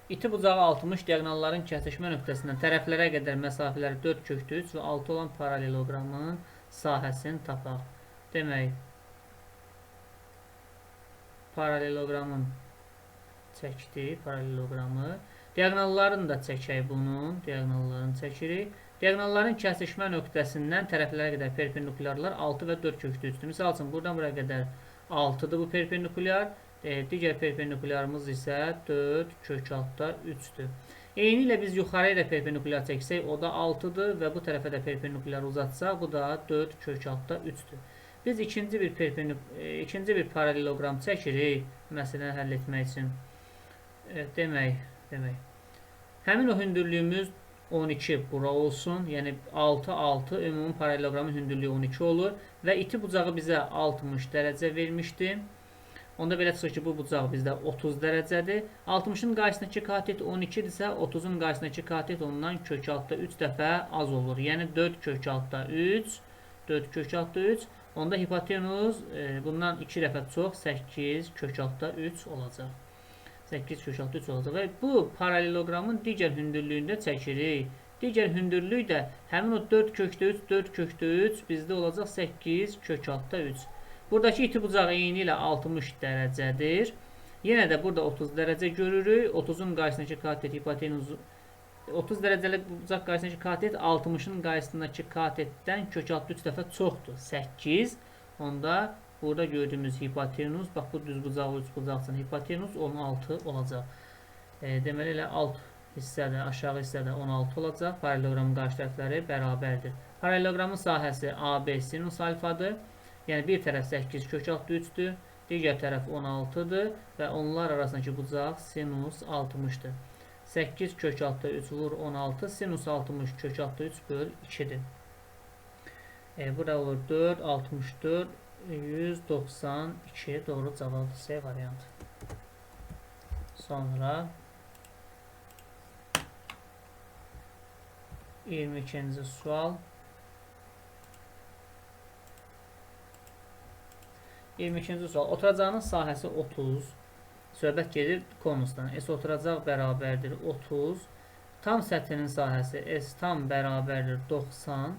İti bucağı 60 diaqonalların kəsişmə nöqtəsindən tərəflərə qədər məsafələri 4 kökdə 3 və 6 olan paraleloqramın sahəsini tapaq. Demək, paraleloqramın çəkdik, paraleloqramı. Diaqonallarını da çəkək bunun, diaqonallarını çəkirik. Diaqonalların kəsişmə nöqtəsindən tərəflərə qədər perpendikulyarlar 6 və 4 kökdə 3-dür. Misal üçün, buradan buraya qədər 6-dır bu perpendikulyar. Digər perpendikulyarımız isə 4 kök altda 3-dür. Eyni ilə biz yuxarıya da perpendikulyar çəksək, o da 6-dır və bu tərəfə də perpendikulyar uzatsaq, bu da 4 kök altda 3-dür. Biz ikinci bir paraleloqram çəkirik, məsələni həll etmək üçün. Demək, həmin o hündürlüyümüz 12 bura olsun, yəni 6, ümumi paraleloqramın hündürlüyü 12 olur və iti bucağı bizə 60 dərəcə vermişdi. Onda belə çıxır ki, bu bucaq bizdə 30 dərəcədir. 60-ın qarşısındakı katet 12-dirsə, 30-un qarşısındakı katet ondan kök altda 3 dəfə az olur. Yəni 4 kök altda 3, 4 kök altda 3. Onda hipotenuz bundan 2 dəfə çox 8 kök altda 3 olacaq. 8 kök altda 3 olacaq. Və bu paraleloqramın digər hündürlüyündə çəkirik. Digər hündürlük də həmin o 4 kökdə 3, 4 kökdə 3 bizdə olacaq 8 kök altda 3. Buradakı iti bucaq eyni ilə 60 dərəcədir. Yenə də burada 30 dərəcə görürük. 30-un qarşısındakı katet hipotenuzu 30 dərəcəlik bucaq qarşısındakı katet 60-ın qarşısındakı katetdən kök altda 3 dəfə çoxdur. 8. Onda burada gördüyümüz hipotenuz, bax bu düz bucaqlı 3 bucaqsın hipotenuz 16 olacaq. Deməli elə alt hissədə, aşağı hissədə 16 olacaq. Paraleloqramın qarşı tərəfləri bərabərdir. Paraleloqramın sahəsi AB sinus alfadır. Yəni bir tərəf 8 kök altı 3-dür, digər tərəf 16-dır və onlar arasındakı bucaq sinus 60-dır. 8 kök altı 3 vur 16, sinus 60 kök altı 3 böl 2-dir. Burada olur 4, 64, 192 doğru cavabdır C variantı. Sonra 22-ci sual. 22-ci sual. Oturacağının sahəsi 30. Söhbət gedir konusdan. S oturacaq bərabərdir 30. Tam səthinin sahəsi S tam bərabərdir 90.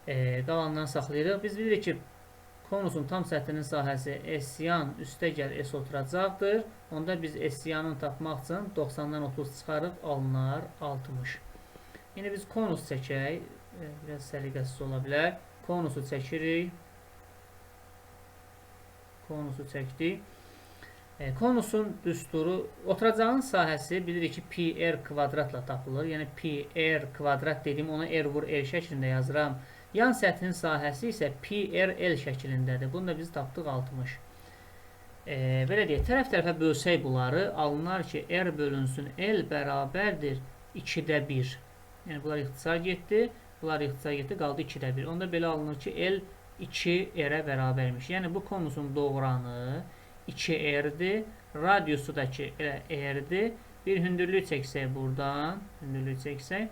Qalanlarını saxlayırıq. Biz bilirik ki, konusun tam səthinin sahəsi S yan üstə gəl S oturacaqdır. Onda biz S yanını tapmaq üçün 90-dan 30 çıxarıb alınar 60. Yine biz konus çəkək. Biraz səliqəsiz ola bilər. Konusu çəkirik. Konusu çəkdik. Konusun düsturu, oturacağın sahəsi bilirik ki, pi r kvadratla tapılır. Yəni pi r kvadrat dediyim, onu r vur r şəklində yazıram. Yan səthinin sahəsi isə pi r l şəklindədir. Bunu da biz tapdıq 60. Belə deyək, tərəf-tərəfə bölsək bunları, alınar ki, r bölünsün l bərabərdir 2-də 1. Yəni bunlar ixtisar getdi, bunlar ixtisar getdi, qaldı 2-də 1. Onda belə alınır ki, l 2r-ə bərabərmiş. Yəni bu konusun doğranı 2r-dir, radiusu da ki r-dir. Bir hündürlük çəksək buradan, hündürlük çəksək.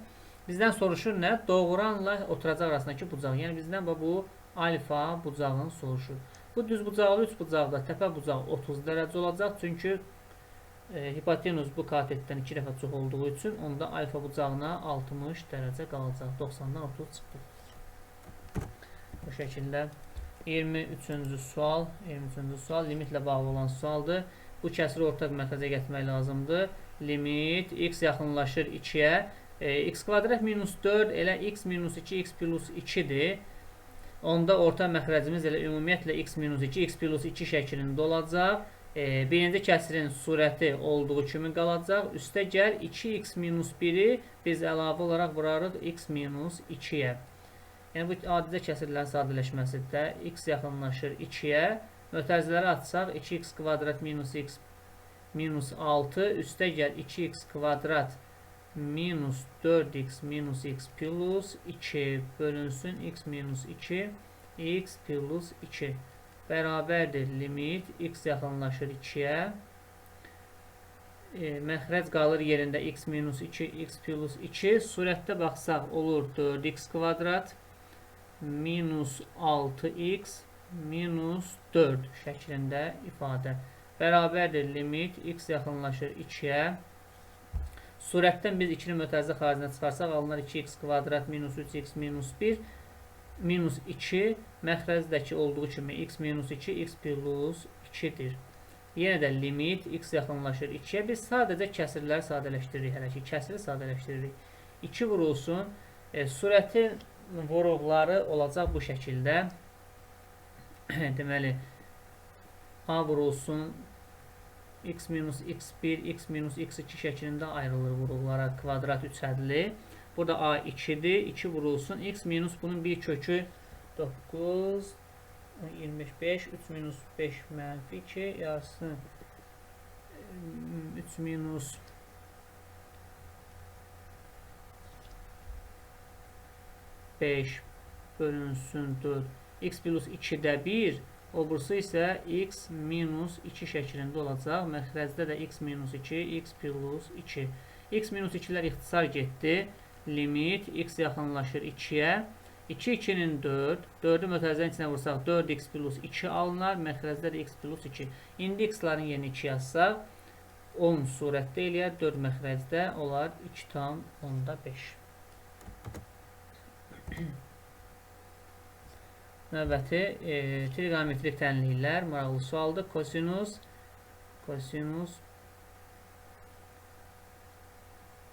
Bizdən soruşur nə? Doğranla oturacaq arasındakı bucaq. Yəni bizdən bu alfa bucağını soruşur. Bu düz bucaqlı 3 bucaqda təpə bucaq 30 dərəcə olacaq. Çünki hipotenuz bu katetdən 2 dəfə çox olduğu üçün onda alfa bucağına 60 dərəcə qalacaq. 90-dan 30 çıxdı. Bu şəkildə 23-cü sual, 23-cü sual limitlə bağlı olan sualdır. Bu kəsiri ortaq məxrəcə gətirmək lazımdır. Limit x yaxınlaşır 2-yə. X kvadrat minus 4 elə x minus 2, x plus 2-dir. Onda orta məxrəcimiz elə ümumiyyətlə x minus 2, x plus 2 şəklində olacaq. Birinci kəsirin surəti olduğu kimi qalacaq. Üstə gəl 2x minus 1-i biz əlavə olaraq vurarıq x minus 2-yə. Yəni bu adicə kəsirlərin sadələşməsində x yaxınlaşır 2-yə. Mötərizələri açsaq 2x kvadrat minus x minus 6 üstə gəl 2x kvadrat minus 4x minus x plus 2 bölünsün x minus 2 x plus 2 bərabərdir limit x yaxınlaşır 2-yə. Məxrəc qalır yerində x minus 2 x plus 2 surətdə baxsaq olur 4x kvadrat minus 6x minus 4 şəklində ifadə bərabərdir limit x yaxınlaşır 2-yə. Surətdən biz 2-ni mötərizə xaricinə çıxarsaq alınar 2x kvadrat minus 3x minus 1 minus 2 məxrəzdəki olduğu kimi x minus 2 x plus 2-dir. Yenə də limit x yaxınlaşır 2-yə. Biz sadəcə kəsirləri sadələşdiririk hələ ki. Kəsiri sadələşdiririk. 2 vurulsun. Surətin vuruqları olacaq bu şəkildə. Deməli, a vurulsun x minus x1, x minus x2 şəklində ayrılır vuruqlara kvadrat 3 hədli. Burada a 2-dir. 2 vurulsun. X minus bunun bir kökü 9, 25, 3 minus 5 mənfi 2 yarısı 3 minus 5 bölünsün 4 x plus 2-də 1 obursu isə x minus 2 şəklində olacaq. Məxrəcdə də x minus 2 x plus 2 x minus 2-lər ixtisar getdi. Limit x yaxınlaşır 2-yə. 2, 2-nin 4. 4-ü mötərizənin içinə vursaq 4x plus 2 alınar. Məxrəcdə də x plus 2. İndi x-ların yerinə 2 yazsaq 10 surətdə eləyər. 4 məxrəcdə olar 2 tam 10-da 5. Növbəti trigonometrik tənliklər maraqlı sualdır. Kosinus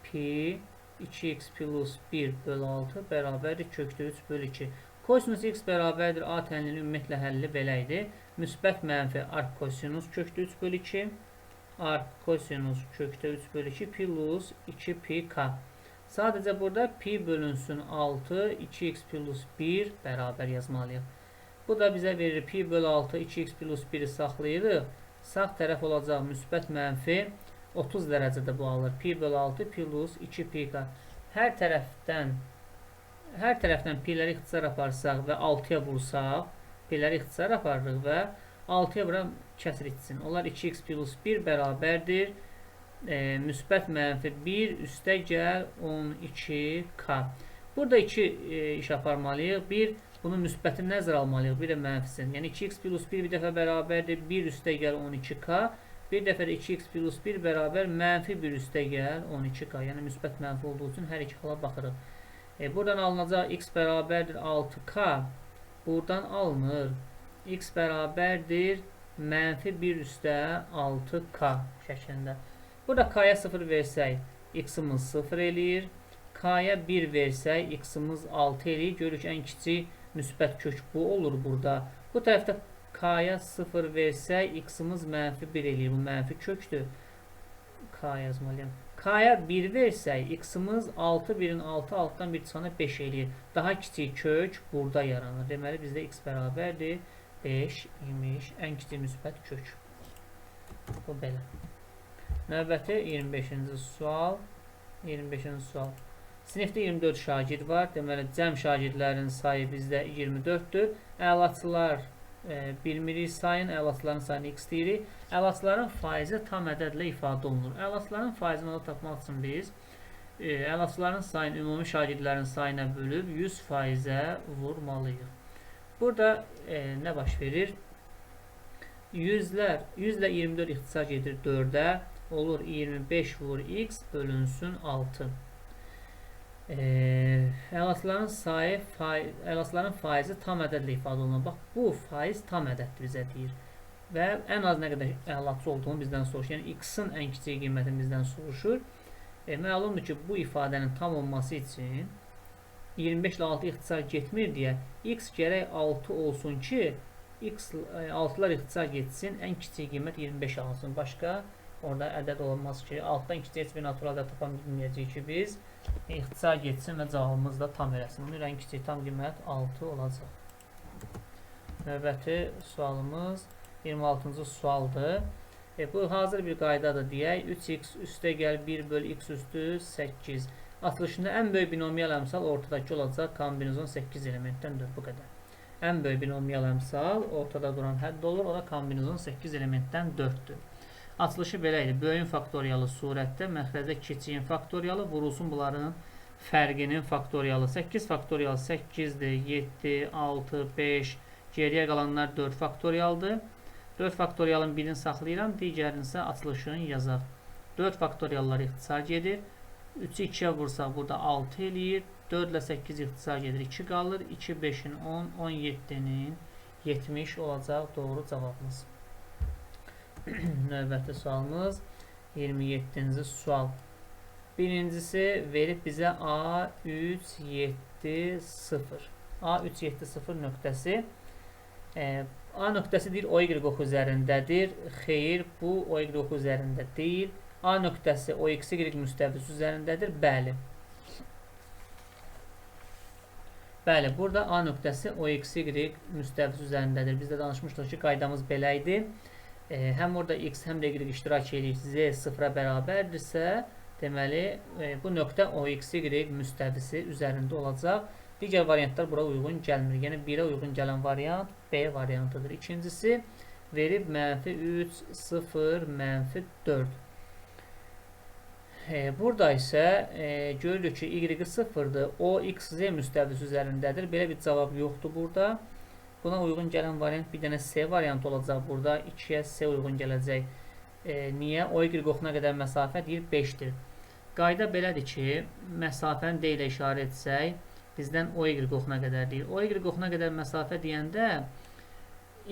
pi 2x plus 1 bölü 6 bərabərdir kökdə 3 bölü 2. Kosinus x bərabərdir a tənliyinin ümumiyyətlə həlli belə idi. Müsbət mənfi arc kosinus kökdə 3 bölü 2 arc kosinus kökdə 3 bölü 2 plus 2 pi k. Sadəcə burada pi bölünsün 6 2x plus 1 bərabər yazmalıyıq. Bu da bizə verir pi bölü 6 2x plus 1'i saxlayırıq. Sağ tərəf olacaq müsbət mənfi 30 dərəcədə bu alır. Pi bölü 6 plus 2 pi k. Hər tərəfdən pi'ləri ixtisar aparsaq və 6'ya vursaq, pi'ləri ixtisar aparırıq və 6'ya vuran kəsr etsin. Onlar 2x plus 1 bərabərdir. Müsbət mənfi 1 üstə gəl 12k. Burada iki iş aparmalıyıq. Bir, bunun müsbətini nəzərə almalıyıq. Bir də mənfisin. Yəni 2x plus 1 bir dəfə bərabərdir. 1 üstə gəl 12k. Bir dəfə də 2x plus 1 bərabər mənfi 1 üstə gəl 12k. Yəni müsbət mənfi olduğu üçün hər iki hala baxırıq. Buradan alınacaq x bərabərdir 6k. Buradan alınır. X bərabərdir mənfi 1 üstə 6k şəklində. Burada k'ya 0 versək, x-imiz 0 eləyir. K'ya 1 versək, x-imiz 6 eləyir. Görürük, ən kiçik müsbət kök bu olur burada. Bu tərəfdə k'ya 0 versək, x-imiz mənfi 1 eləyir. Bu mənfi kökdür. K yazmalıyam. K'ya 1 versək, x-imiz 6, 1'in 6, 6'dan 1 çıxana 5 eləyir. Daha kiçik kök burada yaranır. Deməli, bizdə x bərabərdir 5 imiş. Ən kiçik müsbət kök. Bu belə. Növbəti 25-ci sual. 25-ci sual. Sinifdə 24 şagird var. Deməli, cəm şagirdlərin sayı bizdə 24'dür. Əlaçılar bilmirik sayın, əlaçıların sayını x deyirik. Əlaçıların faizi tam ədədlə ifadə olunur. Əlaçıların faizini tapmaq üçün biz əlaçıların sayını ümumi şagirdlərin sayına bölüb 100%-ə vurmalıyıq. Burada nə baş verir? 100 ilə 24 ixtisar edir 4'ə. Olur 25 vur x bölünsün 6. Əlaçıların faizi tam ədədlə ifadə olunur. Bax, bu faiz tam ədəddir bizə deyir. Və ən az nə qədər əlaçı olduğunu bizdən soruşur. Yəni, x-in ən kiçik qiymətini bizdən soruşur. Məlumdur ki, bu ifadənin tam olması üçün 25 ilə 6 ixtisar getmir deyə x gərək 6 olsun ki, 6'lar ixtisar getsin, ən kiçik qiymət 25 alsın. Başqa orada ədəd olmaz ki, 6'dan kiçik heç bir natural ədəd tapa bilməyəcəyik ki, biz ixtisar getsin və cavabımız da tam eləsin. Bunun ən kiçik tam qiymət 6 olacaq. Növbəti sualımız 26-cı sualdır. Bu hazır bir qaydadır deyək. 3x üstə gəl 1 bölü x üstü 8. Atılışında ən böyük binomial əmsal ortadakı olacaq. Kombinizon 8 elementdəndir. Bu qədər. Ən böyük binomial əmsal ortada duran hədd olur. O da kombinizon 8 elementdən 4'dür. Açılışı belə idi. Böyüyün faktoriyalı surətdə məxrəcə keçiyin faktoriyalı vurulsun bunların fərqinin faktoriyalı. 8 faktoriyalı 8'dir, 7, 6, 5, geriyə qalanlar 4 faktorialdır. 4 faktorialın birini saxlayıram, digərini isə açılışını yazaq. 4 faktoriallar ixtisar gedir. 3'ü 2'yə vursaq burada 6 eləyir. 4 ilə 8 ixtisar gedir, 2 qalır. 2, 5'in 10, 17'nin 70 olacaq doğru cavabımız. Növbəti sualımız 27-ci sual. Birincisi verib bizə A370. A370 nöqtəsi. A nöqtəsi deyir OY oxu üzərindədir. Xeyr, bu OY oxu üzərində deyil. A nöqtəsi OXY müstəvisi üzərindədir. Bəli. Bəli, burada A nöqtəsi OXY müstəvisi üzərindədir. Biz də danışmışdıq ki, qaydamız belə idi. Həm orada x, həm də y iştirak edir. Z 0'a bərabərdirsə, deməli, bu nöqtə OXY müstəvisi üzərində olacaq. Digər variantlar bura uyğun gəlmir. Yəni, 1'ə uyğun gələn variant B variantıdır. İkincisi, verib mənfi 3, 0, mənfi 4. Burada isə görülür ki, y 0'dır. O, x, z müstəvisi üzərindədir. Belə bir cavab yoxdur burada. Buna uyğun gələn variant bir dənə C variantı olacaq burada. 2'yə C uyğun gələcək. Niyə? O y oxuna qədər məsafə deyir 5'dir. Qayda belədir ki, məsafəni D ilə işarə etsək, bizdən o y oxuna qədər deyir. O y oxuna qədər məsafə deyəndə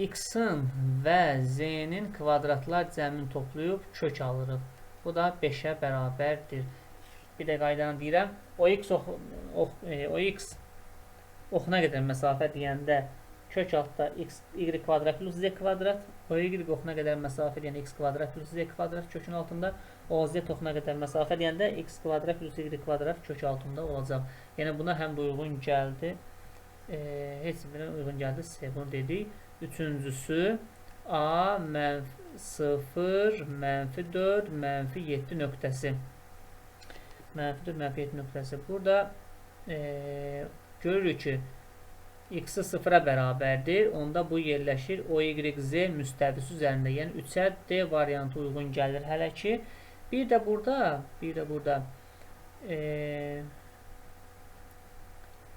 x-in və z-nin kvadratlar cəmini toplayıb kök alırıq. Bu da 5'ə bərabərdir. Bir də qaydanı deyirəm. O x oxuna qədər məsafə deyəndə kök altda y kvadrat plus z kvadrat, o y oxuna qədər məsafə deyəndə x kvadrat plus z kvadrat kökün altında, o z oxuna qədər məsafə deyəndə x kvadrat plus y kvadrat kök altında olacaq. Yəni buna həm də uyğun gəldi. Heç birine uyğun gəldi. C bunu dedik. Üçüncüsü A -0, -4, -7 nöqtəsi. -4, -7 nöqtəsi. Burada görürük ki x-i 0-a bərabərdir. Onda bu yerləşir o, y, z müstəvisi üzərində. Yəni 3-ə D variantı uyğun gəlir hələ ki. Bir də burada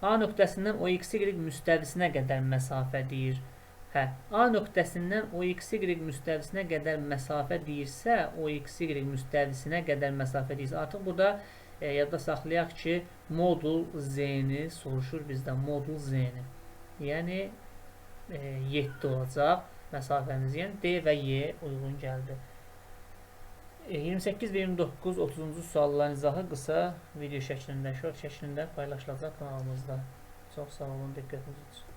A nöqtəsindən o, x, y müstəvisinə qədər məsafə deyir. A nöqtəsindən o, x, y müstəvisinə qədər məsafə deyirsə, o, x, y müstəvisinə qədər məsafə deyirsə, artıq burada yadda saxlayaq ki, modul z-ni soruşur bizdən, modul z-ni. Yəni 7 olacaq məsafəmiz. Yəni D və Y uyğun gəldi. 28 və 29, 30-cu sualların izahı qısa video şəklində, short şəklində paylaşılacaq kanalımızda. Çox sağ olun, diqqətiniz üçün.